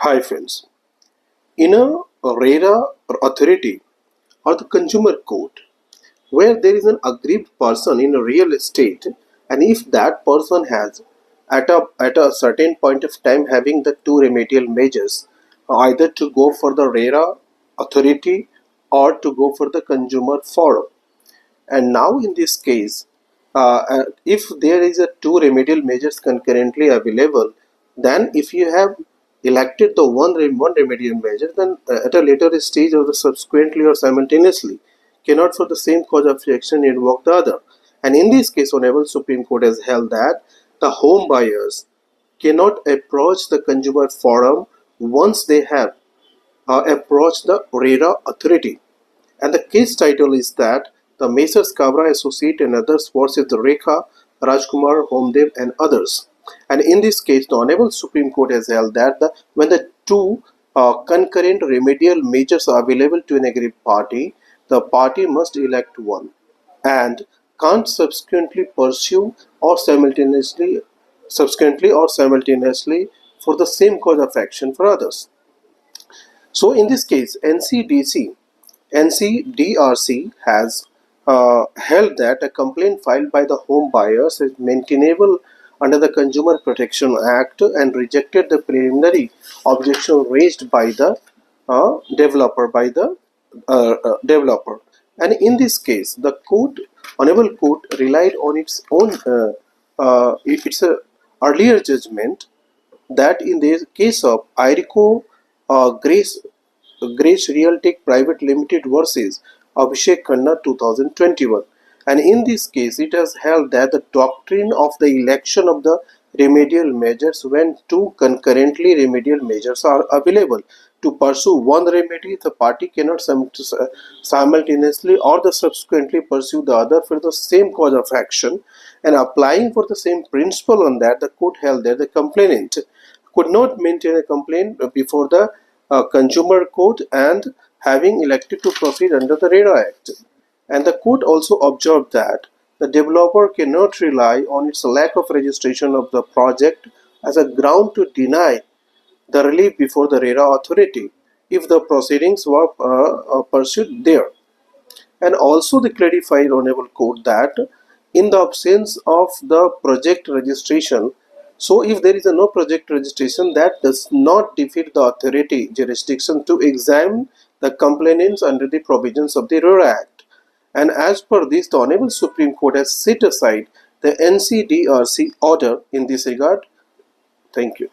Hi friends, in a RERA authority or the consumer court where there is an aggrieved person in a real estate, and if that person has at a certain point of time having the two remedial measures, either to go for the RERA authority or to go for the consumer forum. And now in this case, if there is a two remedial measures concurrently available, then if you have elected the one remedial measure, then at a later stage or the subsequently or simultaneously cannot for the same cause of action invoke the other. And in this case, Honorable Supreme Court has held that the home buyers cannot approach the consumer forum once they have approached the RERA authority. And the case title is that the Messrs. Kabra Associate and others versus the Rekha, Rajkumar, Homedev and others. And in this case, the Honorable Supreme Court has held that when the two concurrent remedial measures are available to an aggrieved party, the party must elect one and can't subsequently or simultaneously for the same cause of action for others. So in this case, NCDRC has held that a complaint filed by the home buyers is maintainable under the Consumer Protection Act and rejected the preliminary objection raised by the developer. And in this case, the Honorable Court relied on its own earlier judgment that in the case of IRECO Grace Realtech Private Limited versus Abhishek Khanna 2021. And in this case, it has held that the doctrine of the election of the remedial measures when two concurrently remedial measures are available to pursue one remedy, the party cannot simultaneously or the subsequently pursue the other for the same cause of action. And applying for the same principle on that, the court held that the complainant could not maintain a complaint before the consumer court and having elected to proceed under the RERA Act. And the court also observed that the developer cannot rely on its lack of registration of the project as a ground to deny the relief before the RERA authority if the proceedings were pursued there. And also they clarified Honorable Court that in the absence of the project registration, so if there is a no project registration, that does not defeat the authority jurisdiction to examine the complainants under the provisions of the RERA Act. And as per this, the Honorable Supreme Court has set aside the NCDRC order in this regard. Thank you.